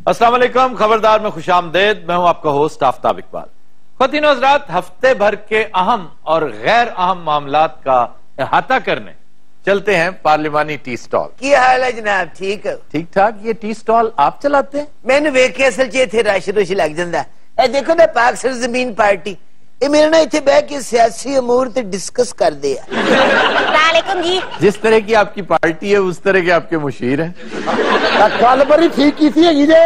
अस्सलाम वालेकुम, खबरदार में खुशामदेद। मैं हूं आपका होस्ट आफ्ताब इकबाल। ख़वातीन हज़रात, हफ्ते भर के अहम और गैर अहम मामलात का अहाता करने चलते हैं पार्लिमानी टी स्टॉल। क्या हाल है जनाब? ठीक है, ठीक ठाक। ये टी स्टॉल आप चलाते हैं? मैंने वेख के असल च इत्थे रश रुश लग जांदा। ए देखो ना, पाक सरजमीन पार्टी ये मेरे ना इत्थे बैठ के सियासी अमूर ते डिस्कस कर दे। वालेकुम जी। जिस तरह की आपकी पार्टी है उस तरह के आपके मुशीर हैं। गल बड़ी ठीक की थी हैगी जे,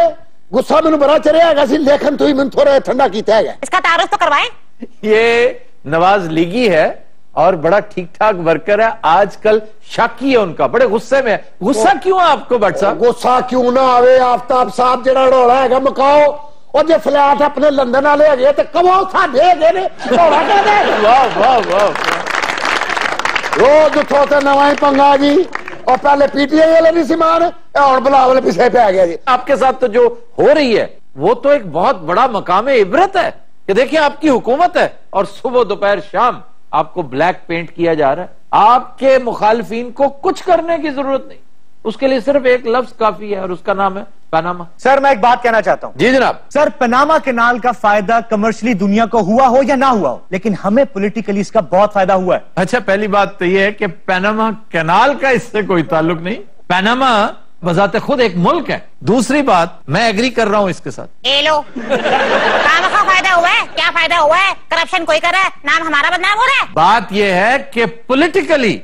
गुस्सा मैनू बड़ा चढ़िया हैगा सी, लेकिन तू ही मैनू थोड़ा ठंडा कीता हैगा। इसका तारुफ तो करवाएं। ये नवाज लीगी है और बड़ा ठीक ठाक वर्कर है। आजकल शाकी है उनका, बड़े गुस्से में है। गुस्सा क्यों है आपको भट्ट साहब? गुस्सा क्यों ना आवे आफ्ताब साहब, जेड़ा रौला हैगा मकाओ और जे फ्लैट अपने लंदन वाले हैगे ते कवो साडे हैगे ने, रौला कहदे। वाह वाह वाह। रोज उठो ते नवा ही पंगा जी, और पहले पीटीआई वाले नहीं सी मान, और बिलावल पीछे पे आ गया जी। आपके साथ तो जो हो रही है वो तो एक बहुत बड़ा मकाम इबरत है कि देखिए आपकी हुकूमत है और सुबह दोपहर शाम आपको ब्लैक पेंट किया जा रहा है। आपके मुखालिफिन को कुछ करने की जरूरत नहीं, उसके लिए सिर्फ एक लफ्ज काफी है और उसका नाम है पनामा। सर मैं एक बात कहना चाहता हूं। जी जनाब। सर, पनामा कैनाल का फायदा कमर्शियली दुनिया को हुआ हो या ना हुआ हो, लेकिन हमें पॉलिटिकली इसका बहुत फायदा हुआ है। अच्छा, पहली बात तो यह है कि पनामा कैनाल का इससे कोई ताल्लुक नहीं। पनामा बजाते खुद एक मुल्क है। दूसरी बात, मैं एग्री कर रहा हूं इसके साथ। ए लो, काम का फायदा हुआ है? क्या फायदा हुआ है? करप्शन कोई कर रहा है, नाम हमारा बदनाम हो रहा है। बात यह है कि पॉलिटिकली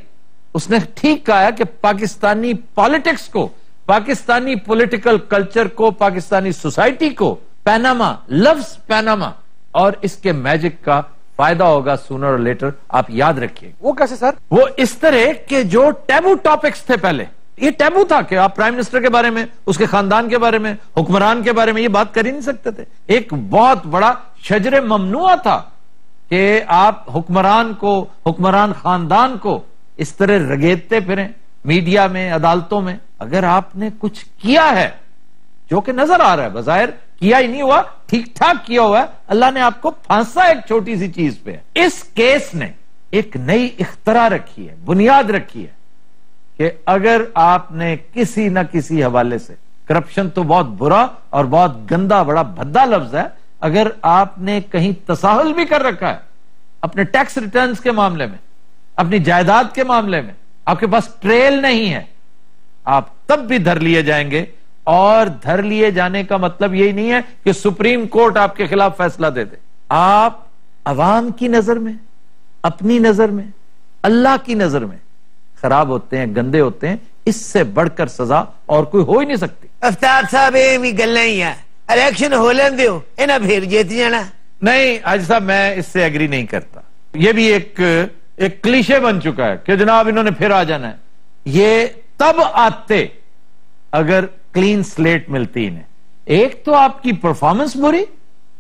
उसने ठीक कहा है कि पाकिस्तानी पॉलिटिक्स को, पाकिस्तानी पॉलिटिकल कल्चर को, पाकिस्तानी सोसाइटी को पनामा, लफ्ज पनामा और इसके मैजिक का फायदा होगा सूनर और लेटर। आप याद रखिए। वो कैसे सर? वो इस तरह के जो टैबू टॉपिक्स थे, पहले ये टैबू था कि आप प्राइम मिनिस्टर के बारे में, उसके खानदान के बारे में, हुक्मरान के बारे में ये बात कर ही नहीं सकते थे। एक बहुत बड़ा शजरे ममनुआ था कि आप हुक्मरान को, हुक्मरान खानदान को इस तरह रगेदते फिरें मीडिया में, अदालतों में। अगर आपने कुछ किया है जो कि नजर आ रहा है, बजाहिर किया ही नहीं हुआ, ठीक ठाक किया हुआ है, अल्लाह ने आपको फांसा एक छोटी सी चीज पे। इस केस ने एक नई इख्तरा रखी है, बुनियाद रखी है कि अगर आपने किसी न किसी हवाले से, करप्शन तो बहुत बुरा और बहुत गंदा, बड़ा भद्दा लफ्ज है, अगर आपने कहीं तसाहुल भी कर रखा है अपने टैक्स रिटर्न्स के मामले में, अपनी जायदाद के मामले में, आपके पास ट्रेल नहीं है, आप तब भी धर लिए जाएंगे। और धर लिए जाने का मतलब यही नहीं है कि सुप्रीम कोर्ट आपके खिलाफ फैसला दे दे। आप अवाम की नजर में, अपनी नजर में, अल्लाह की नजर में खराब होते हैं, गंदे होते हैं। इससे बढ़कर सजा और कोई हो ही नहीं सकती। आफ्ताब साहब ये भी गल्लां ही है, इलेक्शन हो लें दो, इन्हें फिर जीत जाना। नहीं आज साहब, मैं इससे एग्री नहीं करता। ये भी एक क्लीशे बन चुका है कि जनाब इन्होंने फिर आ जाना है। ये तब आते अगर क्लीन स्लेट मिलती इन्हें। एक तो आपकी परफॉर्मेंस बुरी,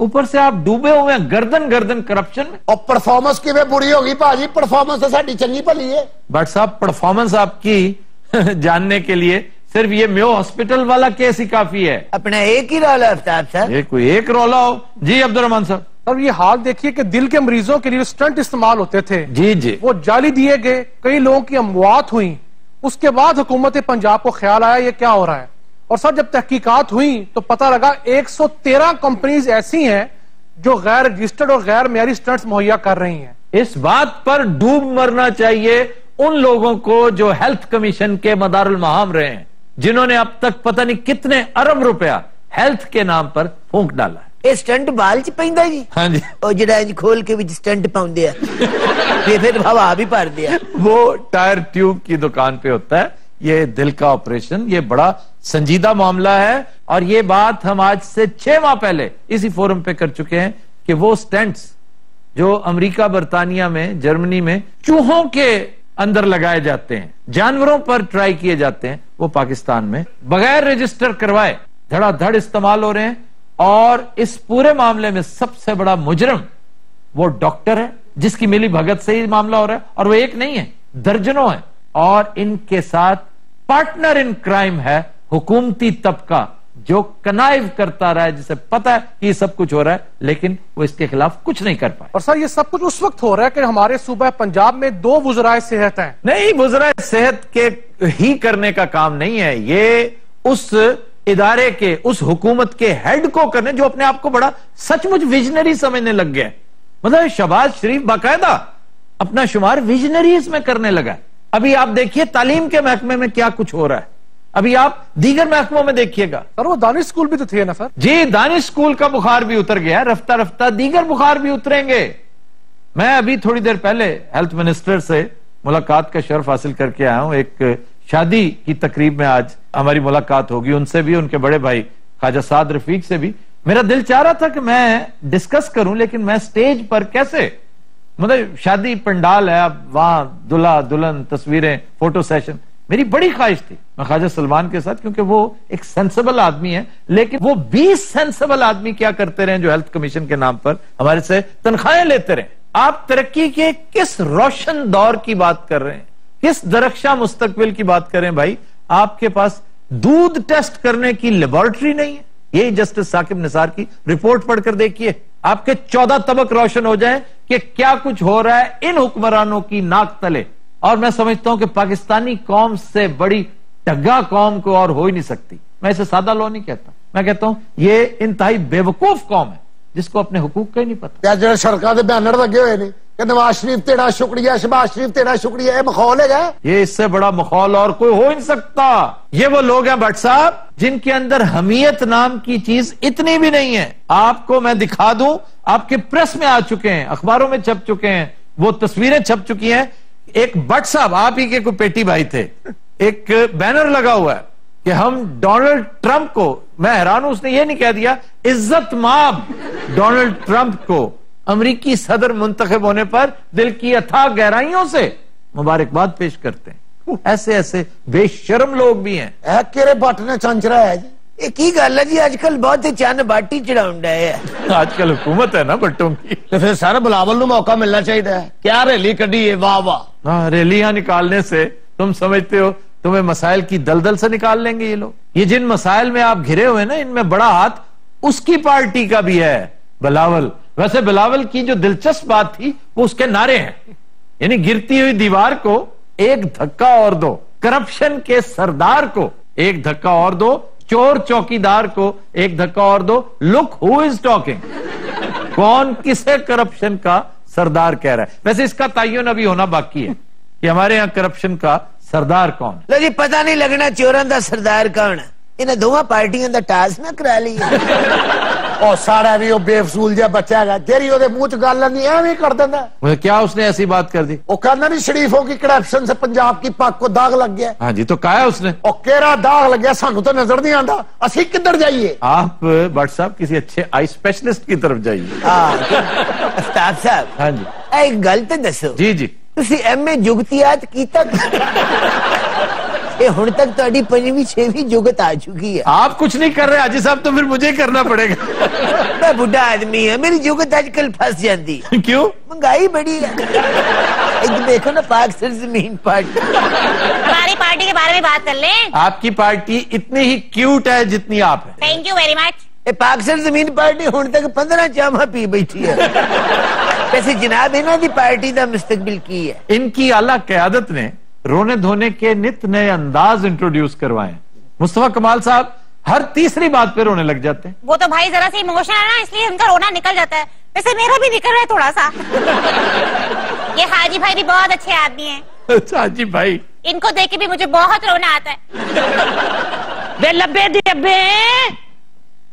ऊपर से आप डूबे हुए हैं गर्दन गर्दन करप्शन में। और परफॉर्मेंस किवें बुरी होगी भाजी? परफॉर्मेंस तो साडी चंगी भली है। बट साहब, परफॉर्मेंस आपकी जानने के लिए सिर्फ ये मेयो हॉस्पिटल वाला केस ही काफी है। अपना एक ही रौला आफ्ताब साहब, ये कोई एक रौला हो। जी अब्दुर्रहमान साहब। और ये हाल देखिए कि दिल के मरीजों के लिए स्टंट इस्तेमाल होते थे, जी जी, वो जाली दिए गए, कई लोगों की अमवात हुई। उसके बाद हुकूमत पंजाब को ख्याल आया ये क्या हो रहा है, और सर जब तहकीकात हुई तो पता लगा 113 कंपनीज ऐसी हैं जो गैर रजिस्टर्ड और गैर मेयारी स्टंट्स मुहैया कर रही हैं। इस बात पर डूब मरना चाहिए उन लोगों को जो हेल्थ कमीशन के मदारुल महाम रहे हैं, जिन्होंने अब तक पता नहीं कितने अरब रुपया हेल्थ के नाम पर फूंक डाला है। ये स्टंट बाल च पैंदा जी? हाँ जी। और जिहड़ा इंज खोल के विच स्टंट पाउंदे आ, फिर हवा भी भर दिया। वो टायर ट्यूब की दुकान पे होता है। ये दिल का ऑपरेशन, ये बड़ा संजीदा मामला है। और ये बात हम आज से 6 माह पहले इसी फोरम पे कर चुके हैं कि वो स्टेंट्स जो अमेरिका, बर्तानिया में, जर्मनी में चूहों के अंदर लगाए जाते हैं, जानवरों पर ट्राई किए जाते हैं, वो पाकिस्तान में बगैर रजिस्टर करवाए धड़ाधड़ इस्तेमाल हो रहे हैं। और इस पूरे मामले में सबसे बड़ा मुजरिम वो डॉक्टर है जिसकी मिली भगत से ही मामला हो रहा है। और वो एक नहीं है, दर्जनों है। और इनके साथ पार्टनर इन क्राइम है हुकूमती तबका, जो कनाइव करता रहा है, जिसे पता है कि ये सब कुछ हो रहा है, लेकिन वो इसके खिलाफ कुछ नहीं कर पाए। और सर ये सब कुछ उस वक्त हो रहा है कि हमारे सूबा पंजाब में 2 वज़राए सेहत हैं। नहीं, वज़राए सेहत के ही करने का काम नहीं है, ये उस इदारे के, उस हुकूमत के हेड को करने जो अपने आप को बड़ा सचमुच विजनरी समझने लग गया। मतलब शहबाज शरीफ बाकायदा अपना शुमार विजनरीज में करने लगा। अभी आप देखिए तालीम के महकमे में क्या कुछ हो रहा है, अभी आप दीगर महकमों में देखिएगा। सर वो दानिश स्कूल भी तो थे ना सर? जी, दानिश स्कूल का बुखार भी उतर गया, रफ्ता रफ्ता दीगर बुखार भी उतरेंगे। मैं अभी थोड़ी देर पहले हेल्थ मिनिस्टर से मुलाकात का शर्फ हासिल करके आया हूं। एक शादी की तकरीब में आज हमारी मुलाकात होगी, उनसे भी, उनके बड़े भाई ख्वाजा साद रफीक से भी। मेरा दिल चाह रहा था कि मैं डिस्कस करूं, लेकिन मैं स्टेज पर कैसे, मतलब शादी पंडाल है, अब वहां दुल्हा दुल्हन, तस्वीरें, फोटो सेशन, मेरी बड़ी ख्वाहिश थी मैं ख्वाजा सलमान के साथ, क्योंकि वो एक सेंसिबल आदमी है। लेकिन वो 20 सेंसिबल आदमी क्या करते रहे जो हेल्थ कमीशन के नाम पर हमारे से तनख्वाहें लेते रहे। आप तरक्की के किस रोशन दौर की बात कर रहे हैं, किस दरख्शा मुस्तकबिल की बात कर रहे हैं भाई? आपके पास दूध टेस्ट करने की लेबोरेटरी नहीं है। यही जस्टिस साकिब निसार की रिपोर्ट पढ़कर देखिए, आपके 14 तबक रोशन हो जाए कि क्या कुछ हो रहा है इन हुक्मरानों की नाक तले। और मैं समझता हूं कि पाकिस्तानी कौम से बड़ी टग्गा कौम को और हो ही नहीं सकती। मैं इसे सादा लॉ नहीं कहता, मैं कहता हूं ये इंतहाई बेवकूफ कौम है जिसको अपने हुकूक का ही नहीं पता। जो सड़कों के बैनर लगे हुए ने कि नवाज शरीफ तेरा शुक्रिया, शहबाज शरीफ तेरा शुक्रिया, ये मखौल है। ये इससे बड़ा मखौल और कोई हो ही नहीं सकता। ये वो लोग हैं भट्ट साहब जिनके अंदर हमीयत नाम की चीज इतनी भी नहीं है। आपको मैं दिखा दूं, आपके प्रेस में आ चुके हैं, अखबारों में छप चुके हैं, वो तस्वीरें छप चुकी हैं। एक भट्ट साहब, आप ही के कोई पेटी भाई थे, एक बैनर लगा हुआ है कि हम डोनाल्ड ट्रंप को, मैं हैरान हूं उसने ये नहीं कह दिया इज्जत माब डोनाल्ड ट्रंप को अमरीकी सदर मुंतखब होने पर दिल की अथाह गहराइयों से मुबारकबाद पेश करते हैं। ऐसे ऐसे बेशर्म लोग भी हैं। केरे बट ने चंचरा है जी, एक ही गल है जी, आजकल बहुत ही चंद बाटी चढ़ाउंडा है। आजकल हुकूमत है ना बट्टों की, तो फिर सारे बिलावल को मौका मिलना चाहिए। क्या रैली कड़ी है, वाह वाह। हाँ, रैलियां निकालने से तुम समझते हो तुम्हें मसाइल की दलदल से निकाल लेंगे ये लोग। ये जिन मसाइल में आप घिरे हुए ना, इनमें बड़ा हाथ उसकी पार्टी का भी है, बिलावल। वैसे बिलावल की जो दिलचस्प बात थी वो उसके नारे हैं, यानी गिरती हुई दीवार को एक धक्का और दो, करप्शन के सरदार को एक धक्का और दो, चोर चौकीदार को एक धक्का और दो। लुक हु इज टॉकिंग, कौन किसे करप्शन का सरदार कह रहा है। वैसे इसका तयन अभी होना बाकी है कि हमारे यहाँ करप्शन का सरदार कौन है। लो जी, पता नहीं लगना चोरों का सरदार कौन है। इन्हें दोवां पार्टियों का टास ना करा लिया। और सारा भी वो बेफसूल जहा बच्चा है, तेरी ओदे मुंह च गल नहीं एवं कर देता। क्या उसने ऐसी बात कर दी? वो कहना नहीं शरीफों की करप्शन से पंजाब की पग को दाग लग गया। हाँ जी, तो कहा उसने और केरा दाग लग गया, सानू तो नजर नहीं आता, असि किधर जाइए। आप भट्ट साहब किसी अच्छे आई स्पेशलिस्ट की तरफ जाइए। आफ्ताब साहब, हाँ जी, एक गल तो दसो जी जी, तुसी एमए जुगतियात कीता हुण तक तुहाडी 5वीं 6वीं जुगत आ चुकी है। आप कुछ नहीं कर रहे हाजी साहब, तो फिर मुझे करना पड़ेगा। मैं बुढ़ा आदमी है, मेरी जुगत आजकल फंस जाती। क्यों? महंगाई बड़ी है। एक देखो ना पाक सरजमीन पार्टी, हमारी पार्टी के बारे में बात कर लें। आपकी पार्टी इतनी ही क्यूट है जितनी आप है। Thank you very much. ये पाक सरजमीन पार्टी हुण तक 15 चामा पी बैठी है। वैसे जनाब इन्हों की पार्टी का मुस्तकबिल की है? इनकी आला क़यादत ने रोने धोने के नित नए अंदाज इंट्रोड्यूस करवाए। मुस्तफा कमाल साहब हर तीसरी बात पे रोने लग जाते हैं। वो तो भाई जरा सी इमोशनल है ना, इसलिए उनका रोना निकल जाता है। वैसे मेरा भी निकल रहा है थोड़ा सा। ये हाजी भाई भी बहुत अच्छे आदमी हैं। अच्छा हाजी भाई, इनको देख के भी मुझे बहुत रोना आता है। बे लब्बे दिब्बे,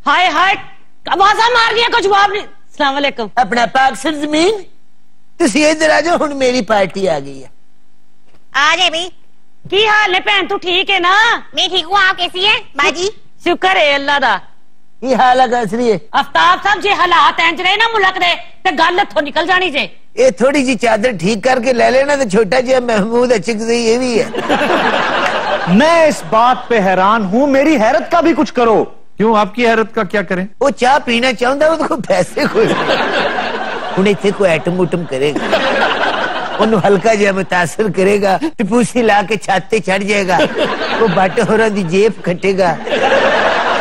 हाय हाय, आवाज़ा मार दिया, कुछ जवाब नहीं। अस्सलाम वालेकुम। अपना पाक सरजमीन, तुसी इधर आ जाओ, हुण मेरी पार्टी आ गई है। आ जाए भाई। की हाल है भैन, तू ठीक है ना? मैं ठीक हूँ, आप कैसी हैं बाजी? शुक्र है अल्लाह दा। की हाल है गसरी है? आफ्ताब साहब जी हालात इंज रहे ना मुल्क दे ते गल इत्थों निकल जानी जे। ये थोड़ी सी चादर ठीक करके ले लेना, तो छोटा जिहा महमूद अचिकज़ई ये भी है। मैं इस बात पे हैरान हूँ, मेरी हैरत का भी कुछ करो। क्यों, आपकी हैरत का क्या करें? वो चाह पीना चाहता है, उसको पैसे कोई हुण इत्थे कोई एटम उटम करेगा, उन्हें हल्का जिहा मुतासर करेगा, टिपूसी ला के छत ते चढ़ जाएगा, वो बट होरां दी जेब खटेगा।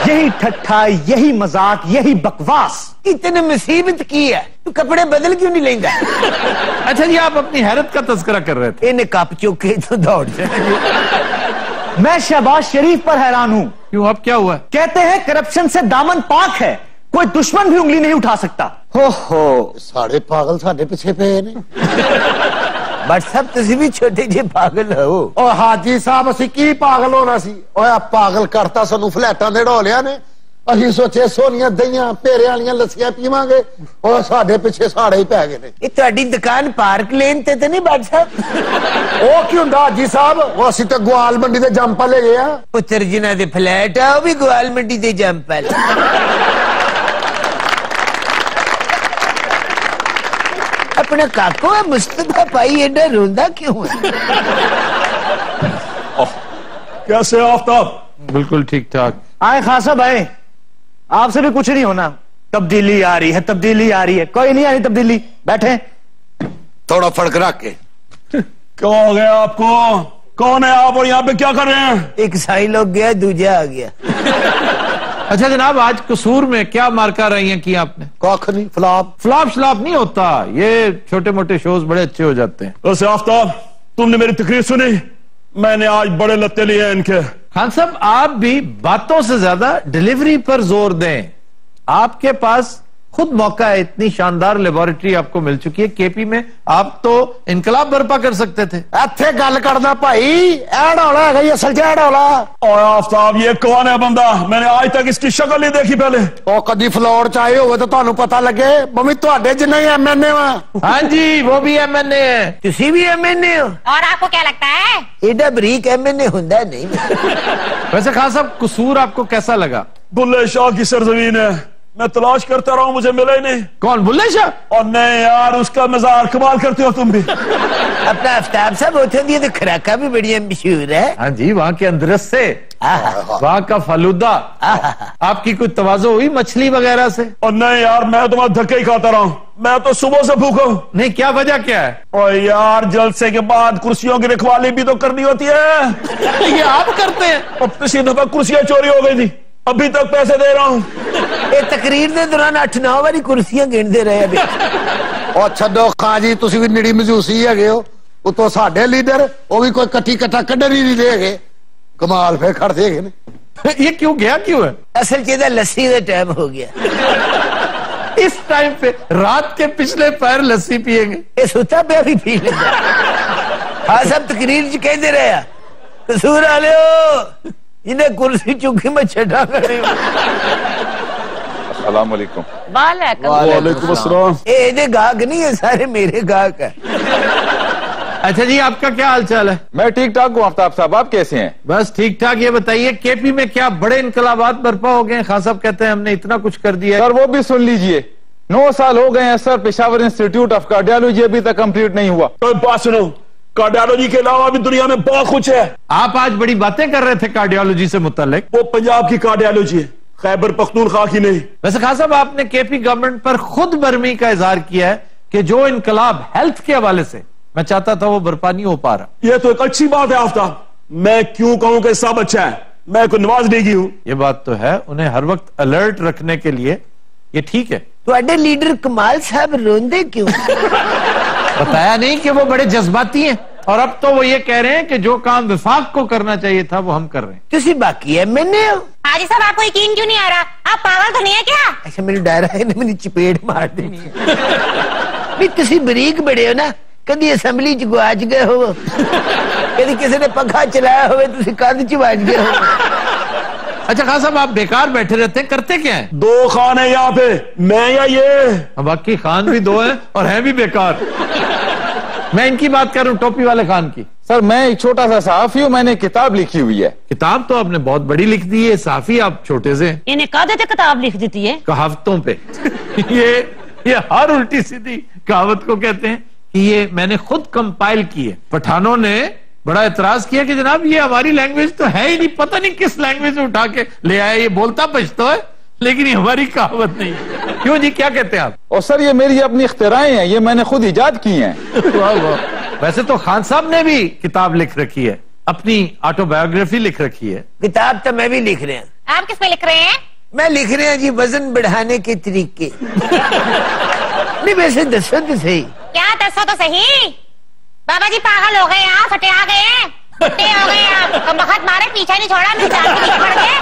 यही ठट्ठा, यही मजाक, यही बकवास। इतने मुसीबत की है, तू कपड़े बदल क्यों नहीं लेंगा? अच्छा जी, आप अपनी हैरत का तस्करा कर रहे थे। इन्हें कप चुके तो दौड़ जाएंगे। मैं शहबाज शरीफ पर हैरान हूं। क्यों, अब क्या हुआ? कहते हैं करप्शन से दामन पाक है, कोई दुश्मन भी उंगली नहीं उठा सकता। हो सारे पागल साडे पिछे पे ने। बट साहब तुम भी छोटे जे पागल हो। ओ हाजी साहब असी की पागल होना सी? ओए पागल करता सानू फ्लैटां दे ढोलिया ने। असीं सोचे सोनियां दहियां पेरे वालियां लस्सियां पीवांगे, और साडे पिछे साड़े ही पै गए ने। ये तुहाडी दुकान पार्क लेन ते नहीं बट साहब? ओ की हुंदा हाजी साहब? वो असीं ते ग्वाल मंडी दे जंपा ले गए। पुत्र जिन्हां दे फ्लैट आ, वो भी ग्वाल मंडी दे जंपा। अपना काको है मुस्तफा भाई एडा रोंदा क्यों है? कैसे आफ्ताब? बिल्कुल ठीक ठाक। आए खान साहब आए, आपसे भी कुछ नहीं होना। तब्दीली आ रही है, तब्दीली आ रही है। कोई नहीं आ रही तब्दीली, बैठे। थोड़ा फर्क रख के। क्या हो गया आपको? कौन है आप और यहाँ पे क्या कर रहे हैं? एक साई लोग गया, दूजा आ गया। अच्छा जनाब, आज कसूर में क्या मार्का रही की आपने? कख नहीं, फ्लॉप फ्लॉप श्लॉप नहीं होता, ये छोटे मोटे शोज बड़े अच्छे हो जाते हैं। वैसे आफ्ताब, तुमने मेरी तकरीर सुनी? मैंने आज बड़े लत्ते लिए हैं इनके। खान साहब, आप भी बातों से ज्यादा डिलीवरी पर जोर दें। आपके पास खुद मौका है, इतनी शानदार लेबोरेटरी आपको मिल चुकी है केपी में, आप तो इनकलाब बर्पा कर सकते थे। इत्थे गल करना भाई, ऐ ढोला है ये असल च ढोला। और आफ्ताब, ये कौन है बंदा? मैंने आज तक इसकी शक्ल नहीं देखी पहले। ओ कदी फ्लोर च आए होवे तो ਤੁਹਾਨੂੰ पता लगे, मम्मी ਤੁਹਾਡੇ जिन्ने ही एमएनए वा। हाँ जी, वो भी एमएनए है। तुसी भी एमएनए हो? और आपको क्या लगता है? एडा बरीक एमएनए हुंदा नहीं। वैसे खान साहब, कसूर आपको कैसा लगा? बुल्ले शाह की सरजमीन है, मैं तलाश करता रहा हूं, मुझे मिला ही नहीं। कौन, बुल्ले शाह? और नहीं यार, उसका मजार कमाल करते हो तुम भी। अपना आफ्ताब साहब होते दिए तो खुराका भी बड़ी मशहूर है। हाँ जी, वहाँ के अंदरस से, वहाँ का फालूदा। आपकी कुछ तवाज़ो हुई मछली वगैरह से? और नहीं यार, मैं तुम्हारा धक्के ही खाता रहा हूँ, मैं तो सुबह से भूखा हूँ। नहीं, क्या वजह क्या है? और यार, जलसे के बाद कुर्सियों की रखवाली भी तो करनी होती है। ये आप करते हैं? अब पिछली दफा कुर्सियां चोरी हो गई थी, अभी तक पैसे दे रहा हूँ। ये तकरीर के दौरान 8-9 बारी कुर्सियां गिनते रहे अभी। और छो खां जी, तुसी भी निड़ी मजूसी है हो, उतो साडे लीडर वो भी कोई कट्ठी कट्ठा कड्ढन ही नहीं देगे। कमाल फिर खड़ देगे ने। ये क्यों गया, क्यों है? असल च लस्सी का टाइम हो गया। इस टाइम पे रात के पिछले पैर लस्सी पिएंगे? ये सुता पे भी पी लेगा। हाँ सब तकरीर च कहते रहे, कसूर वाले हो इन्हें कुर्सी चुकी मैं छठा करे। अस्सलाम वालेकुम। वालेकुम अस्सलाम। ये गाहक नहीं है, सारे मेरे गाहक है। अच्छा जी, आपका क्या हाल चाल है? मैं ठीक ठाक हूँ आफ्ताब साहब, आप कैसे हैं? बस ठीक ठाक। ये बताइए, केपी में क्या बड़े इनकलाबात बर्पा हो गए? खान साहब कहते हैं हमने इतना कुछ कर दिया। सर वो भी सुन लीजिए, 9 साल हो गए हैं sir, Peshawar institute of cardiology अभी तक कंप्लीट नहीं हुआ। तो बात सुनो, कार्डियोलॉजी के अलावा भी दुनिया में बहुत कुछ है। आप आज बड़ी बातें कर रहे थे कार्डियोलॉजी से मुतालिक। वो पंजाब की कार्डियोलॉजी है, खैबर पख्तूनख्वा की नहीं। वैसे खान साहब, आपने केपी गवर्नमेंट पर खुद बर्मी का इजहार किया है कि जो इनकलाब हेल्थ के हवाले से मैं चाहता था वो बर्पा नहीं हो पा रहा। ये तो एक अच्छी बात है आफ्ताब, मैं क्यों कहूं कि सब अच्छा है, मैं कोई नवाज नहीं की हूं। ये बात तो है, उन्हें हर वक्त अलर्ट रखने के लिए ये ठीक है। तो लीडर कमाल साहब रोंदे क्यों? बताया नहीं कि वो बड़े जज्बाती हैं, और अब तो वो ये कह रहे हैं कि जो काम विफाक को करना चाहिए था वो हम कर रहे हैं। तुसी बाकी एमएनए हो? हाजी साहब, आपको यकीन क्यों नहीं आ रहा? आप पागल तो नहीं है क्या? अच्छा, मेरे डर है ना, मेरी चपेट मार देनी है। नहीं तुसी बरीक बड़े हो ना, कभी असेंबली च गुआच गए हो, कभी किसी ने पंखा चलाया हो, तुसी कंध च वाज गए हो। अच्छा खान साहब, आप बेकार बैठे रहते हैं, करते क्या है? 2 खान है यहाँ पे, मैं या ये। बाकी खान भी 2 हैं और हैं भी बेकार। मैं इनकी बात कर रहा हूँ, टोपी वाले खान की। सर मैं एक छोटा सा सहाफी हूँ, मैंने किताब लिखी हुई है। किताब तो आपने बहुत बड़ी लिख दी है, साफी आप छोटे से। इन्हें कहा देते किताब लिख देती है कहावतों पे। ये हर उल्टी सीधी कहावत को कहते हैं कि ये मैंने खुद कंपाइल की है। पठानों ने बड़ा एतराज किया कि जनाब ये हमारी लैंग्वेज तो है ही नहीं, पता नहीं किस लैंग्वेज में उठा के ले आया, ये बोलता पछतो है लेकिन ये हमारी कहावत नहीं। क्यों जी, क्या कहते हैं आप? और सर ये मेरी अपनी इख्तिराएं हैं, ये मैंने खुद इजाद की हैं। वाह वाह। वैसे तो खान साहब ने भी किताब लिख रखी है, अपनी ऑटोबायोग्राफी लिख रखी है। किताब तो मैं भी लिख रहे हैं। आप किस पे लिख रहे हैं? मैं लिख रहे हैं जी वजन बढ़ाने के तरीके। नहीं वैसे दसो तो सही। क्या दसो तो सही? बाबा जी पागल हो गए, यहाँ फटे आ गए हैं। बुढ़े हो गए आप, बहुत मारे पीछा नहीं छोड़ा, मैं जानती नहीं पड़ गए।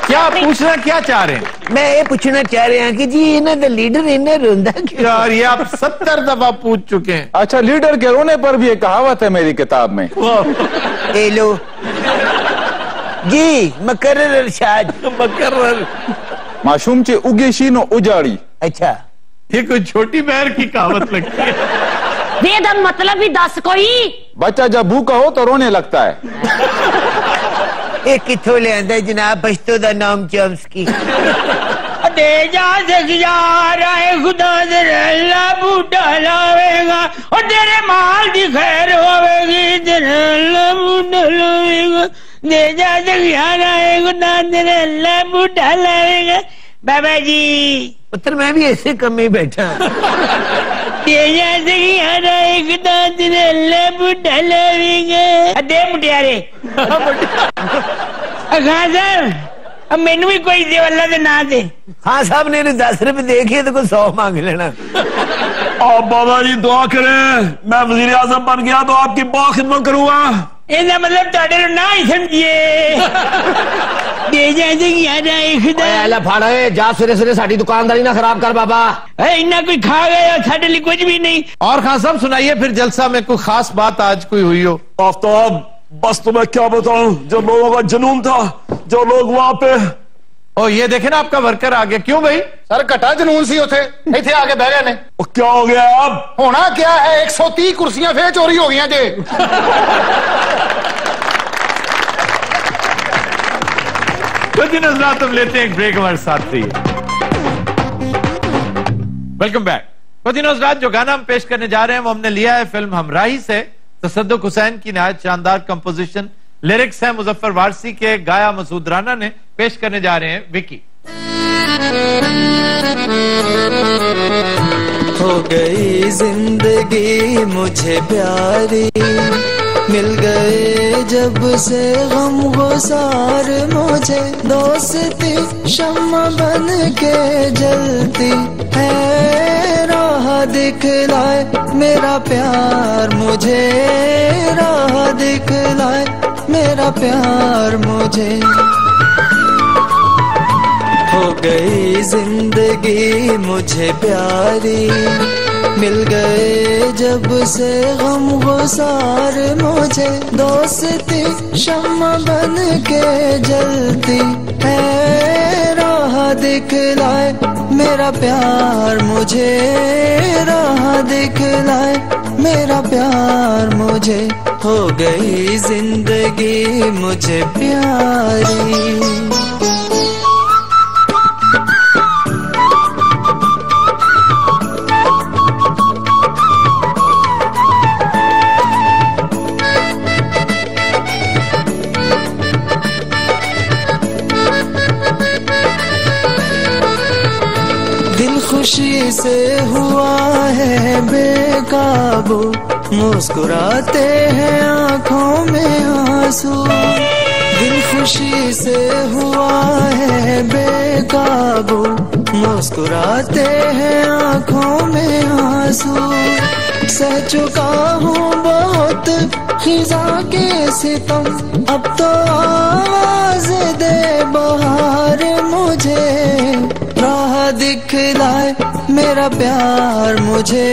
क्या पूछना क्या चाह रहे हैं? मैं ये पूछना चाह रहे हैं कि जी इन्हें द लीडर इन्हें रोंदा क्यों? यार ये आप 70 दफा पूछ चुके हैं। अच्छा, लीडर के रोने पर भी एक कहावत है मेरी किताब में। ए लो जी, मकर्रर इरशाद। मकर्रर मासूम चे उगे शीनो उजाड़ी। अच्छा, ये कोई छोटी बहर की कहावत लगती है। बेदम मतलब भी दस कोई। बच्चा जब भूखा हो तो रोने लगता है। एक किथों ले आंदा जनाब बश्तो दा नाम चॉम्स्की। दे जा यार आए खुदा दे अल्लाह बूढ़ा लावेगा और तेरे माल दी खैर होवेगी, तेरे अल्लाह बूढ़ा लावेगा। दे जा यार आए खुदा दे अल्लाह बूढ़ा लावेगा। बाबा जी पुत्र मैं भी ऐसे कम में बैठा। दे जा यार आए खुदा दे अल्लाह बूढ़ा लावेगा। दे मुटियारे खान साहब अब मैनू भी कोई दे अल्लाह दे ना दे। हाँ साहब ने 10 रुपए देखे तो 100 मांग लेना। आप बाबा जी दुआ करें, मैं वजीर आजम बन गया तो आपकी बहुत खिदमत करूंगा। इसका मतलब ताड़े ना ही समझिए। दे जाए यार फाड़ा जा सिरे सिरे साड़ी दुकानदारी ना खराब कर बाबा। इन्ना कोई खा गया साढ़े लिए कुछ भी नहीं। और खान साहब सुनाइए फिर जलसा में कोई खास बात आज कोई हुई हो? आफ्ताब बस तुम्हें क्या बताऊं, जो लोगों का जुनून था, जो लोग वहां पे। ओ ये देखे ना आपका वर्कर आ गया। क्यों भाई? सर घटा जुनून सी उथे इथे आके बह गए ने। क्या हो गया अब? होना क्या है, 130 कुर्सियां फिर चोरी हो गई जे। नजरात हम लेते हैं एक ब्रेक, हमारे साथ रहिए। Welcome back. नजरात जो गाना हम पेश करने जा रहे हैं वो हमने लिया है फिल्म हमराही से। तसद्दुक हुसैन की नहायत शानदार कंपोजिशन, लिरिक्स है मुजफ्फर वारसी के, गाया मसूद राना ने। पेश करने जा रहे हैं विकी। हो गई जिंदगी मुझे प्यारी, मिल गए जब से गम गुजार मुझे, दोस्ती शम्मा बन के जलती है, राह दिखलाए मेरा प्यार मुझे, राह दिखलाए मेरा प्यार मुझे। हो गई जिंदगी मुझे प्यारी, मिल गए जब से गम गुजार मुझे, दोस्ती शम्मा बन के जलती है, राह दिखलाए मेरा प्यार मुझे, राह दिखलाए मेरा प्यार मुझे। हो गई जिंदगी मुझे प्यारी। खुशी से हुआ है बेकाबू, मुस्कुराते हैं आंखों में आंसू, दिल खुशी से हुआ है बेकाबू, मुस्कुराते हैं आंखों में आंसू, सह चुका हूँ बहुत खिजा के सितम, अब तो आवाज दे बहार मुझे, राह दिखलाए मेरा प्यार मुझे,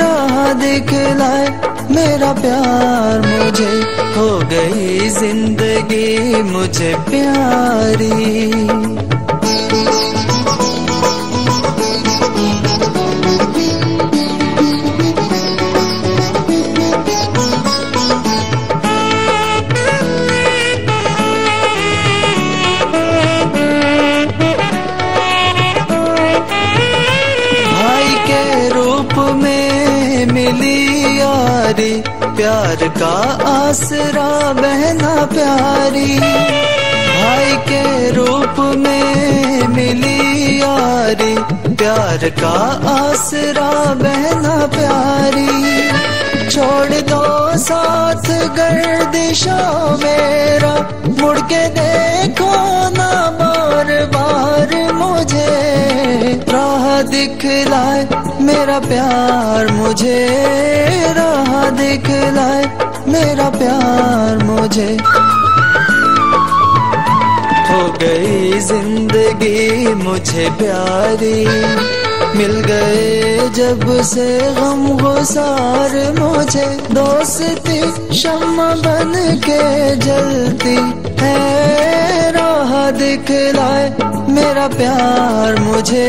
राह दिखलाए मेरा प्यार मुझे। हो गई जिंदगी मुझे प्यारी। प्यार का आसरा बहना प्यारी, भाई के रूप में मिली यारी, प्यार का आसरा बहना प्यारी, छोड़ दो साथ गर्दिशों मेरा, मुड़ के देखो ना बार बार मुझे, राह दिखलाए मेरा प्यार मुझे, राह दिखलाए मेरा प्यार मुझे। हो गई जिंदगी मुझे प्यारी, मिल गए जब से गम गुसार मुझे। दोस्ती शम्मा बन के जलती है, राह दिखलाए मेरा प्यार मुझे,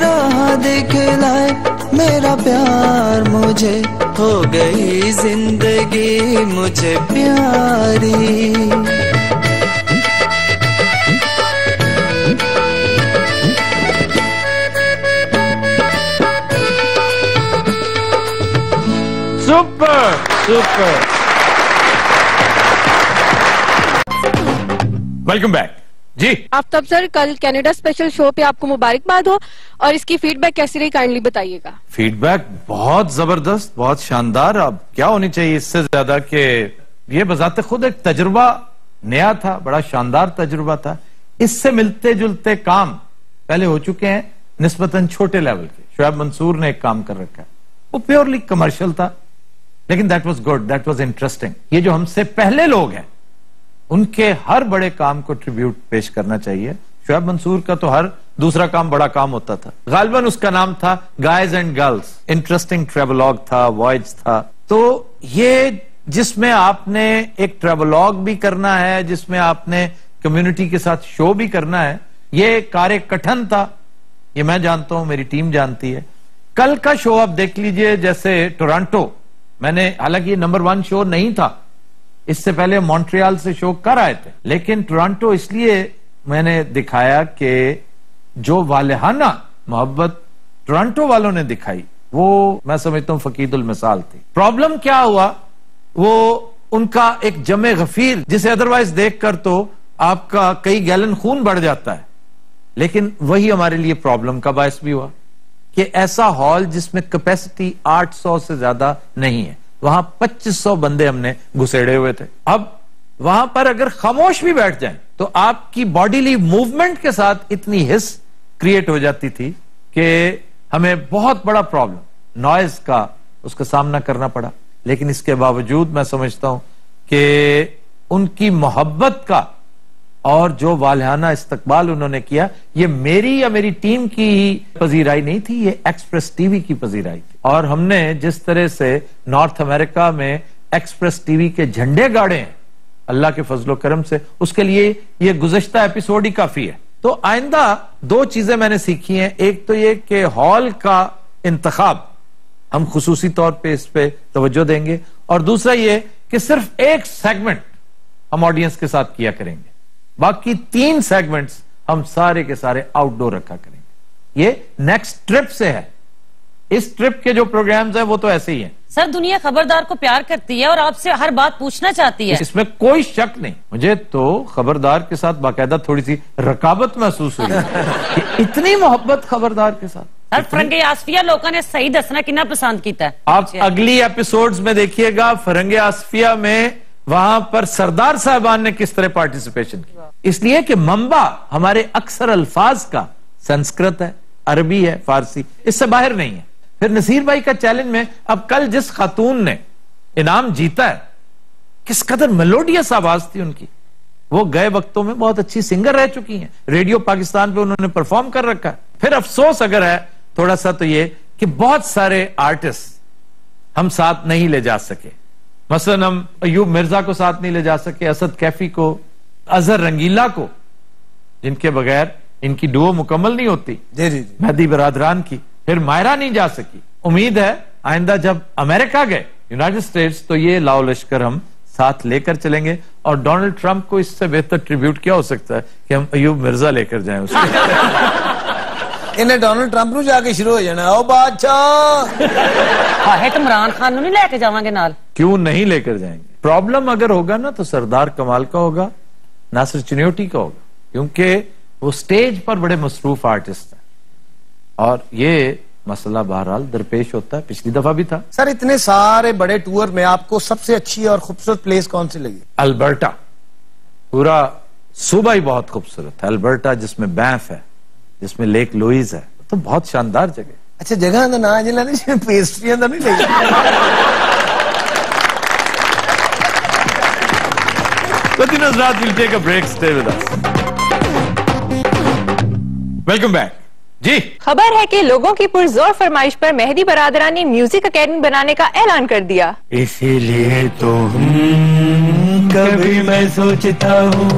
राह दिखलाए मेरा प्यार मुझे। हो गई जिंदगी मुझे प्यारी। सुपर सुपर, वेलकम बैक जी। आफ्ताब सर, कल कनाडा स्पेशल शो पे आपको मुबारकबाद हो, और इसकी फीडबैक कैसी रही काइंडली बताइएगा। फीडबैक बहुत जबरदस्त, बहुत शानदार। अब क्या होनी चाहिए इससे ज्यादा कि ये बजाते खुद एक तजुर्बा नया था, बड़ा शानदार तजुर्बा था। इससे मिलते जुलते काम पहले हो चुके हैं निस्बतन छोटे लेवल के। शुएब मंसूर ने एक काम कर रखा है, वो प्योरली कमर्शियल था, लेकिन that was good, that was interesting. ये जो हमसे पहले लोग हैं उनके हर बड़े काम को ट्रिब्यूट पेश करना चाहिए। शुएब मंसूर का तो हर दूसरा काम बड़ा काम होता था। गालिबन उसका नाम था guys and girls, interesting travelogue था, वॉयज था। तो ये जिसमें आपने एक ट्रेवलॉग भी करना है, जिसमें आपने कम्युनिटी के साथ शो भी करना है, ये कार्य कठिन था, ये मैं जानता हूं, मेरी टीम जानती है। कल का शो आप देख लीजिए, जैसे टोरंटो, मैंने हालांकि ये नंबर 1 शो नहीं था, इससे पहले मॉन्ट्रियल से शो कर आए थे, लेकिन टोरंटो इसलिए मैंने दिखाया कि जो वालेहाना मोहब्बत टोरंटो वालों ने दिखाई वो मैं समझता हूं फकीदुल मिसाल थी। प्रॉब्लम क्या हुआ, वो उनका एक जमे गफीर, जिसे अदरवाइज देखकर तो आपका कई गैलन खून बढ़ जाता है, लेकिन वही हमारे लिए प्रॉब्लम का बायस भी हुआ कि ऐसा हॉल जिसमें कैपेसिटी 800 से ज्यादा नहीं है, वहां 2500 बंदे हमने घुसेड़े हुए थे। अब वहां पर अगर खामोश भी बैठ जाएं तो आपकी बॉडीली मूवमेंट के साथ इतनी हिस क्रिएट हो जाती थी कि हमें बहुत बड़ा प्रॉब्लम नॉइज का उसका सामना करना पड़ा। लेकिन इसके बावजूद मैं समझता हूं कि उनकी मोहब्बत का और जो वालिहाना इस्तकबाल उन्होंने किया, ये मेरी या मेरी टीम की ही पजीराई नहीं थी, ये एक्सप्रेस टीवी की पजीराई थी। और हमने जिस तरह से नॉर्थ अमेरिका में एक्सप्रेस टीवी के झंडे गाड़े हैं अल्लाह के फजलो करम से, उसके लिए ये गुज़श्ता एपिसोड ही काफी है। तो आइंदा 2 चीजें मैंने सीखी हैं। एक तो ये कि हॉल का इंतखाब हम खुसूसी तौर पे इस पे तवज्जो देंगे, और दूसरा ये कि सिर्फ एक सेगमेंट हम ऑडियंस के साथ किया करेंगे, बाकी 3 सेगमेंट्स हम सारे के सारे आउटडोर रखा करेंगे। ये नेक्स्ट ट्रिप से है। इस ट्रिप के जो प्रोग्राम्स हैं वो तो ऐसे ही हैं। सर, दुनिया खबरदार को प्यार करती है और आपसे हर बात पूछना चाहती है, इसमें कोई शक नहीं। मुझे तो खबरदार के साथ बाकायदा थोड़ी सी रकाबत महसूस हुई कि इतनी मोहब्बत खबरदार के साथ। सर, फरंगे आसफिया लोगों ने सही दसना कितना पसंद किया है। आप अगली एपिसोड्स में देखिएगा फरंगे आसफिया में वहां पर सरदार साहबान ने किस तरह पार्टिसिपेशन किया, इसलिए कि मंबा हमारे अक्सर अल्फाज का संस्कृत है, अरबी है, फारसी, इससे बाहर नहीं है। फिर नसीर भाई का चैलेंज में अब कल जिस खातून ने इनाम जीता है, किस कदर मेलोडियस आवाज थी उनकी। वो गए वक्तों में बहुत अच्छी सिंगर रह चुकी हैं, रेडियो पाकिस्तान पे उन्होंने परफॉर्म कर रखा है। फिर अफसोस अगर है थोड़ा सा तो ये कि बहुत सारे आर्टिस्ट हम साथ नहीं ले जा सके। मसलन हम अयूब मिर्जा को साथ नहीं ले जा सके, असद कैफी को, अजहर रंगीला को, जिनके बगैर इनकी डुओ मुकम्मल नहीं होती, मेहदी बरादरान की, फिर मायरा नहीं जा सकी। उम्मीद है आइंदा जब अमेरिका गए, यूनाइटेड स्टेट्स, तो ये लाओ लश्कर हम साथ लेकर चलेंगे। और डोनाल्ड ट्रंप को इससे बेहतर ट्रिब्यूट क्या हो सकता है कि हम अयूब मिर्जा लेकर जाएं उसको। इन्हें डोनाल्ड ट्रंप ਨੂੰ जाके शुरू हो जाना, ओ बादशाह है तो इमरान खान ਨੂੰ नहीं लेके जावांगे नाल। क्यों नहीं लेकर जाएंगे? प्रॉब्लम अगर होगा ना तो सरदार कमाल का होगा, नासिर चिन्योटी का होगा, क्योंकि वो स्टेज पर बड़े मसरूफ आर्टिस्ट हैं और ये मसला बहरहाल दरपेश होता है, पिछली दफा भी था। सर, इतने सारे बड़े टूर में आपको सबसे अच्छी और खूबसूरत प्लेस कौन सी लगी? अल्बर्टा। पूरा सूबा ही बहुत खूबसूरत है अल्बर्टा, जिसमें बैंफ है, जिसमें लेक लुइस है, तो बहुत शानदार जगह। अच्छा जगह का नाम जिला नहीं पेस्ट्रियां का नहीं लेगा। We'll take a break. Stay with us. Welcome back. जी खबर है कि लोगों की पुरजोर फरमाइश पर मेहदी बरादरा ने म्यूजिक अकेडमी बनाने का ऐलान कर दिया। इसीलिए तो कभी मैं सोचता हूँ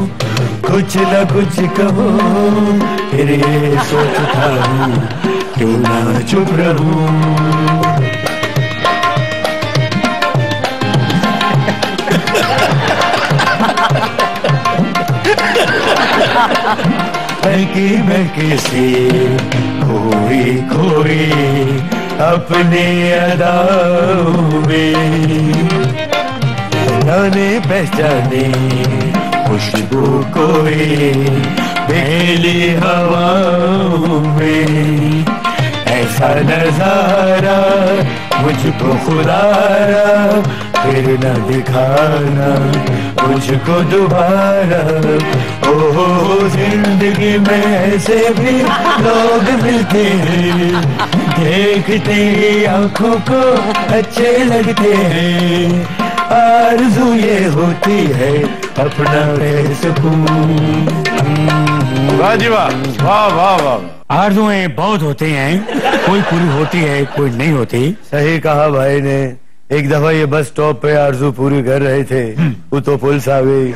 कुछ न कुछ कहूँ, फिर ये सोचता हूँ क्यों ना चुप रहूँ। महकी से खोई अपने अदाओं में, जाने पहचाने खुशबू कोई बेली हवाओं में। ऐसा नजारा मुझको खुदारा फिर न दिखाना मुझको दोबारा। ओ जिंदगी में ऐसे भी लोग मिलते हैं, देखते ही आंखों को अच्छे लगते हैं। आरज़ू ये होती है अपना सुकून। वाह जी वाह, वाह वाह वाह। आरज़ुएं बहुत होती हैं, कोई पूरी होती है कोई नहीं होती। सही कहा भाई ने। एक दफा ये बस स्टॉप पे आरज़ू पूरी कर रहे थे, वो तो पुलिस आ गई।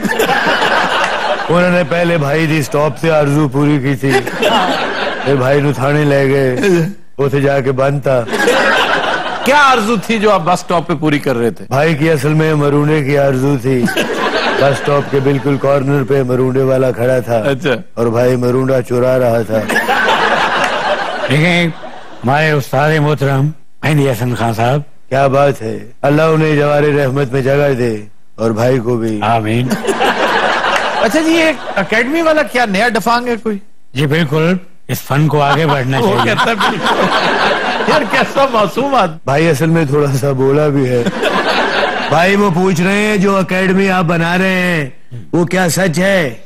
उन्होंने पहले भाई दी स्टॉप से आरज़ू पूरी की थी, फिर भाई नु थाने ले गए, उसे जाके बंद था। क्या आरज़ू थी जो आप बस स्टॉप पे पूरी कर रहे थे? भाई की असल में मरूने की आरज़ू थी। बस स्टॉप के बिल्कुल कॉर्नर पे मरूंडे वाला खड़ा था। अच्छा। और भाई मरूंडा चुरा रहा था। हमारे उस्ताद मोहतरम मेहदी हसन खान साहब, क्या बात है। अल्लाह उन्हें जवारे रहमत में जगह दे और भाई को भी आमीन। अच्छा जी, ये एकेडमी वाला क्या नया डफांग है कोई? जी बिल्कुल, इस फन को आगे बढ़ना चाहिए। यार कैसा मासूम आदमी। भाई असल में थोड़ा सा बोला भी है। भाई वो पूछ रहे हैं जो एकेडमी आप बना रहे हैं वो क्या सच है?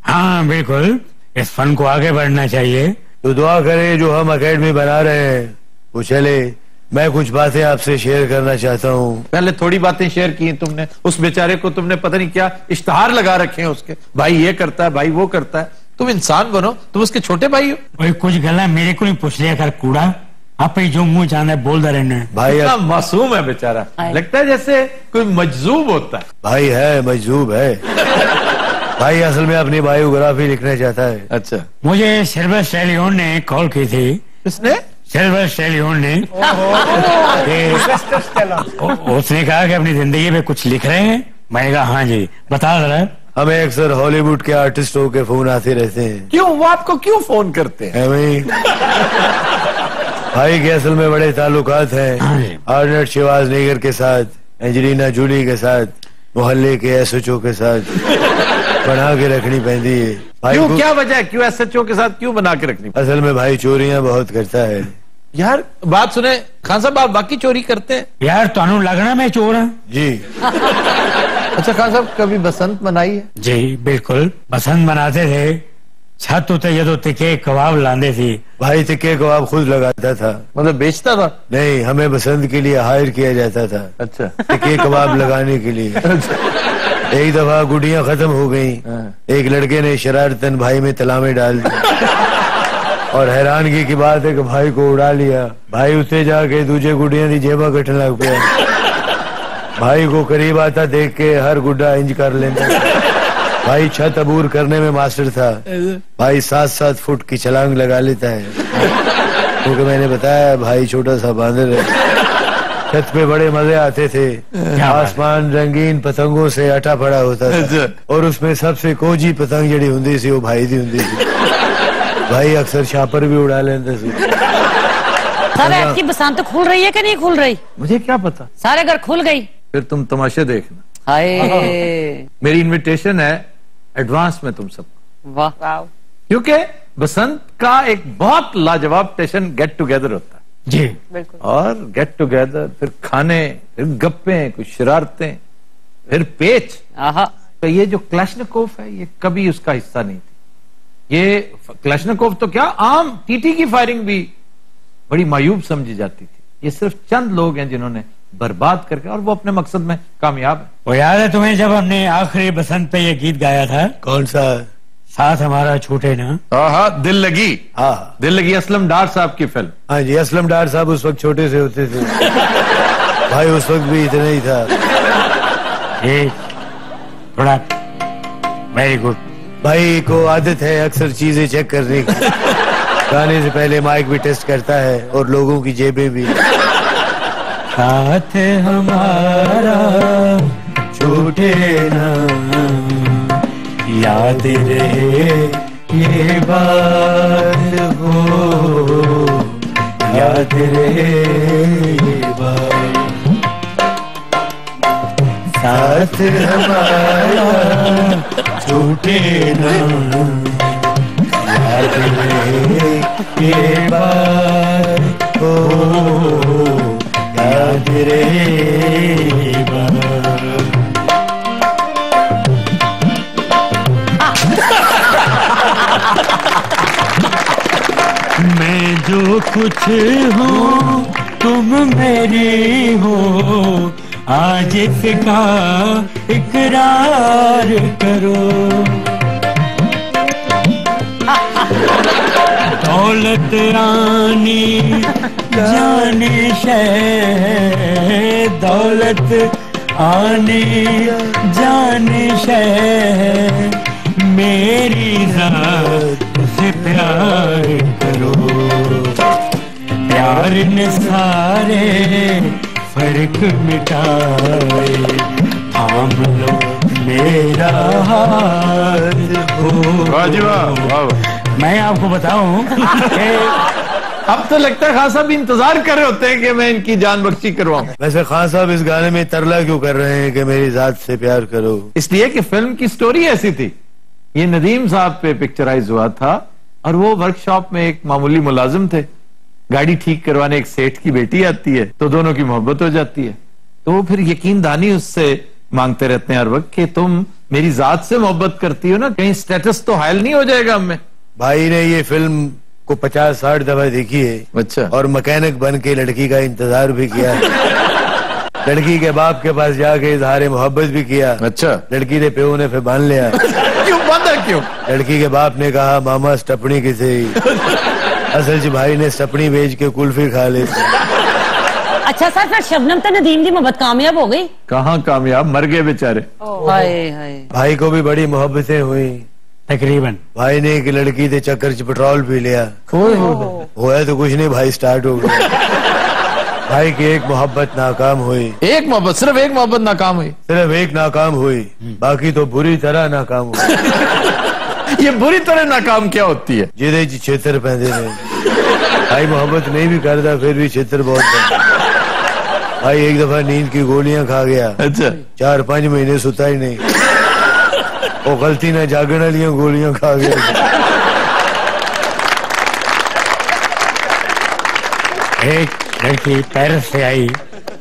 हाँ बिल्कुल, इस फन को आगे बढ़ना चाहिए। तो दुआ करें जो हम एकेडमी बना रहे हैं वो चले। मैं कुछ बातें आपसे शेयर करना चाहता हूँ। पहले थोड़ी बातें शेयर की तुमने, उस बेचारे को तुमने पता नहीं क्या इश्तहार लगा रखे हैं उसके, भाई ये करता है भाई वो करता है। तुम इंसान बनो, तुम उसके छोटे भाई हो। भाई कुछ गला मेरे को नहीं पूछ लिया कर कूड़ा, आप ही जो मुंह चाहता है बोलता रहना। भाई इतना मासूम है बेचारा, लगता है जैसे कोई मजजूब होता है। भाई है मजजूब है। भाई असल में अपनी बायोग्राफी लिखना चाहता है। अच्छा। मुझे सिल्वर स्टैलियन ने कॉल की थी। किसने? सिल्वर स्टैलियन ने। उसने कहा कि अपनी जिंदगी में कुछ लिख रहे हैं। मैंने कहा हाँ जी बता जरा। हमें अक्सर हॉलीवुड के आर्टिस्टों के फोन आते रहते हैं। क्यों, वो आपको क्यों फोन करते हैं? भाई के असल में बड़े ताल्लुकात हैं आर्नल्ड शिवाजनेगर के साथ, एंजेलिना जूली के साथ, मोहल्ले के SHO के साथ बना के रखनी पड़ती है। भाई क्यों, क्या वजह है? क्यों SHO के साथ क्यों बना के रखनी? असल में भाई चोरियां बहुत करता है। यार बात सुने खान साहब, आप बाकी चोरी करते हैं? यार तानू लगना मैं चोर हूं जी। अच्छा खान साहब, कभी बसंत मनाई है? जी बिल्कुल, बसंत मनाते थे। छत उते ये तो तिक्के कबाब लांदे थी। भाई तिक्के कबाब खुद लगाता था? मतलब बेचता था? नहीं, हमें बसंत के लिए हायर किया जाता था। अच्छा। तिक्के कबाब लगाने के लिए। एक दफा गुड़ियां खत्म हो गई, एक लड़के ने शरारतन भाई में तलामे डाल दी और हैरानगी की बात है कि भाई को उड़ा लिया। भाई उससे जाके दूसरे गुड़ियां की जेबा कटने लग गया। भाई को करीब आता देख के हर गुड्डा इंज कर लेता। भाई छत अबूर करने में मास्टर था। भाई 7-7 फुट की छलांग लगा लेता है, क्योंकि मैंने बताया भाई छोटा सा बांदर है। छत पे बड़े मजे आते थे। आसमान रंगीन पतंगों से अटा पड़ा होता था और उसमें सबसे कोजी पतंग जड़ी हुंदी सी वो भाई दी हुंदी थी। भाई अक्सर छापर भी उड़ा लेते थे। सर आपकी बसंत खुल रही है कि नहीं खुल रही? मुझे क्या पता, सारे घर खुल गई। फिर तुम तमाशे देखना। हाय मेरी इनविटेशन है एडवांस में तुम सबको। वाह। क्योंकि बसंत का एक बहुत लाजवाब स्टेशन गेट टुगेदर होता है जी बिल्कुल। और गेट टुगेदर, फिर खाने, फिर गप्पे, कुछ शरारतें, फिर पेच। तो ये जो क्लैशनिकोव है ये कभी उसका हिस्सा नहीं थी। ये क्लैशनिकोव तो क्या, आम टीटी की फायरिंग भी बड़ी मायूब समझी जाती थी। ये सिर्फ चंद लोग हैं जिन्होंने बर्बाद करके, और वो अपने मकसद में कामयाब है। वो याद है तुम्हें जब हमने आखिरी बसंत पे ये गीत गाया था? कौन सा? साथ हमारा छूटे ना। हाँ, दिल लगी। हाँ, दिल लगी असलम डार साहब की फिल्म। हाँ जी, असलम डार साहब उस वक्त छोटे से होते थे भाई, उस वक्त भी इतना ही था। ये थोड़ा वेरी गुड। भाई को आदत है अक्सर चीजें चेक करने की। गाने से पहले माइक भी टेस्ट करता है और लोगों की जेबें भी। साथ हमारा छूटे ना, याद रहे ये बात हो, याद रहे ये बात। साथ हमारा छूटे ना, याद रहे ये बात हो, याद रहे ये बात। मैं जो कुछ हूँ तुम मेरी हो, आज इसका इकरार करो। दौलत रानी जाने शह, दौलत आने जाने शह, मेरी जात से प्यार करो। प्यार ने सारे फर्क मिटाए, थाम लो मेरा हाथ हो। वाह जी वाह। मैं आपको बताऊं अब तो लगता है खान साहब इंतजार कर रहे होते हैं कि मैं इनकी जान बख्शी करवाऊं। वैसे खान साहब इस गाने में तरला क्यों कर रहे हैं कि मेरी जात से प्यार करो? इसलिए कि फिल्म की स्टोरी ऐसी थी। ये नदीम साहब पे पिक्चराइज हुआ था और वो वर्कशॉप में एक मामूली मुलाजिम थे। गाड़ी ठीक करवाने एक सेठ की बेटी आती है तो दोनों की मोहब्बत हो जाती है। तो फिर यकीनदानी उससे मांगते रहते हैं हर वक्त कि तुम मेरी जात से मोहब्बत करती हो ना, कहीं स्टेटस तो हायल नहीं हो जाएगा हमें। भाई ने ये फिल्म को 50-60 दफा देखी है। अच्छा। और मैकेनिक बन के लड़की का इंतजार भी किया है। लड़की के बाप के पास जाके इजहार मोहब्बत भी किया। अच्छा। लड़की ने प्यो ने फिर बांध लिया। क्यों बांधा क्यों? लड़की के बाप ने कहा मामा स्टपनी किसे। असल च भाई ने स्टपनी बेच के कुल्फी खा ली। अच्छा सर, फिर शबनम तो नदीम की मोहब्बत कामयाब हो गई? कहाँ कामयाब, मर गए बेचारे। हाय हाय। भाई को भी बड़ी मोहब्बतें हुई तकरीबन। भाई ने एक लड़की के चक्कर च पेट्रोल पी लिया। हुआ तो कुछ नहीं, भाई स्टार्ट हो गया। भाई की एक मोहब्बत नाकाम हुई। एक मोहब्बत, सिर्फ एक मोहब्बत नाकाम हुई? सिर्फ एक नाकाम हुई, बाकी तो बुरी तरह नाकाम हुई। ये बुरी तरह नाकाम क्या होती है? जिदे छेतर पैंदे ने। भाई मोहब्बत नहीं भी करता फिर भी छेतर बहुत है। भाई एक दफा नींद की गोलियां खा गया। अच्छा। 4-5 महीने सुता ही नहीं। वो गलती ना जागने वाली गोलियां खा गया। एक लड़की पेरिस से आई,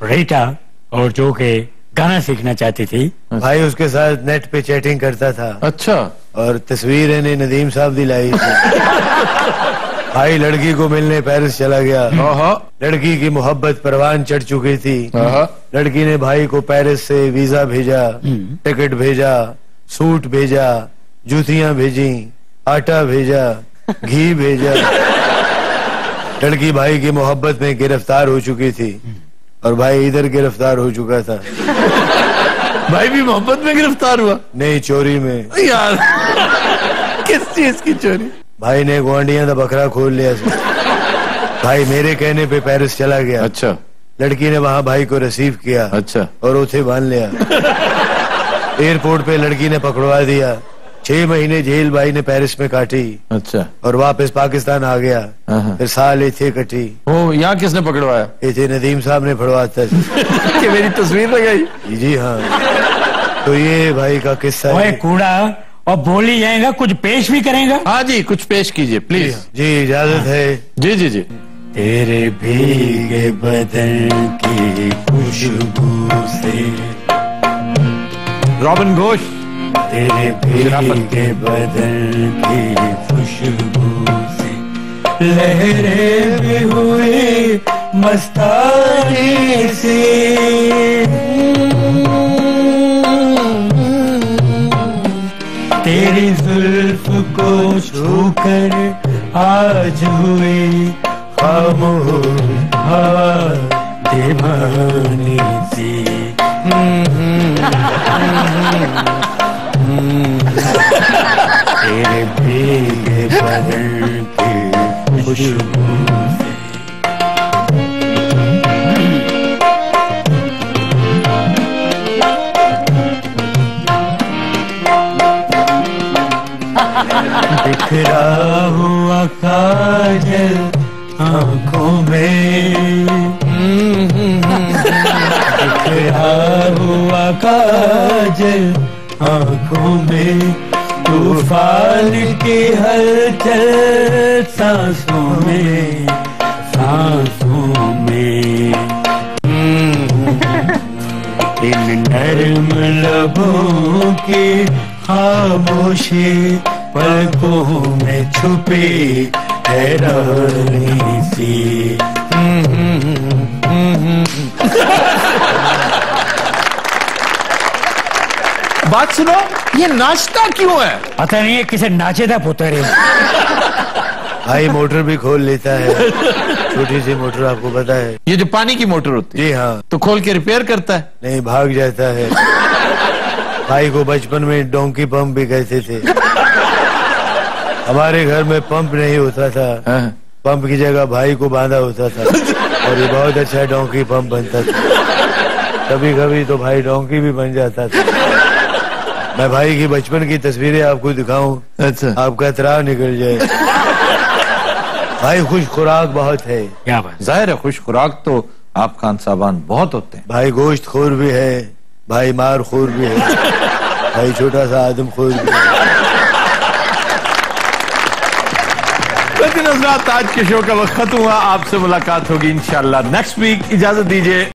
रीटा, और जो के गाना सीखना चाहती थी। भाई उसके साथ नेट पे चैटिंग करता था। अच्छा। और तस्वीर ने नदीम साहब दिलाई थी। भाई लड़की को मिलने पेरिस चला गया। लड़की की मोहब्बत परवान चढ़ चुकी थी। लड़की ने भाई को पेरिस से वीजा भेजा, टिकट भेजा, सूट भेजा, जूतियां भेजी, आटा भेजा, घी भेजा। लड़की भाई की मोहब्बत में गिरफ्तार हो चुकी थी और भाई इधर गिरफ्तार हो चुका था। भाई भी मोहब्बत में गिरफ्तार हुआ? नहीं, चोरी में। यार किस चीज की चोरी? भाई ने गुआंढियां का बकरा खोल लिया। भाई मेरे कहने पे पेरिस चला गया। अच्छा। लड़की ने वहां भाई को रिसीव किया। अच्छा। और उसे बांध लिया। एयरपोर्ट पे लड़की ने पकड़वा दिया। 6 महीने जेल भाई ने पेरिस में काटी। अच्छा। और वापस पाकिस्तान आ गया। फिर साल इथे कटी। ओ, यहाँ किसने पकड़वाया? इथे नदीम साहब ने पकड़वाता कि मेरी तस्वीर लगाई। जी हाँ। तो ये भाई का किस्सा है। कूड़ा और बोली जाएगा, कुछ पेश भी करेगा? हाँ जी, कुछ पेश कीजिए प्लीज। जी इजाजत है। जी जी जी। तेरे भीगे बदन की खुशबू से। रॉबिन घोष। तेरे भीगे बदन की खुशबू से लहरें भी हुई मस्तानी से। तेरी जुल्फ को छूकर आज हुई खामोश हवा दीवानी सी। तेरे भीगे बदन की खुशबू से। बिखरा हुआ काजल आंखों में, बिखरा हुआ काजल आंखों में, तूफान की हलचल सांसों में, सांसों में। इन नर्म लबों की खामोशी पलकों में छुपी हैरानी सी। बात सुनो, ये नाचता क्यों है? पता नहीं है, किसे नाचे था पुत्र। भाई मोटर भी खोल लेता है, छोटी सी मोटर, आपको पता है। ये जो पानी की मोटर होती है? जी हाँ। तो खोल के रिपेयर करता है? नहीं, भाग जाता है। भाई को बचपन में डोंकी पंप भी कहते थे। हमारे घर में पंप नहीं होता था, पंप की जगह भाई को बांधा होता था और ये बहुत अच्छा डोंकी पंप बनता था। कभी कभी तो भाई डोंकी भी बन जाता था। मैं भाई की बचपन की तस्वीरें आपको दिखाऊं? अच्छा। आपका त्राव निकल जाए। भाई खुश खुराक बहुत है। क्या बात? जाहिर है, खुश खुराक तो आप खान साहबान बहुत होते हैं। भाई गोश्त खोर भी है, भाई मार खोर भी है, भाई छोटा सा आदम खोर भी है। लेकिन हज़रात, आज के शो का वक्त खत्म हुआ। आपसे मुलाकात होगी इंशाल्लाह नेक्स्ट वीक। इजाजत दीजिए।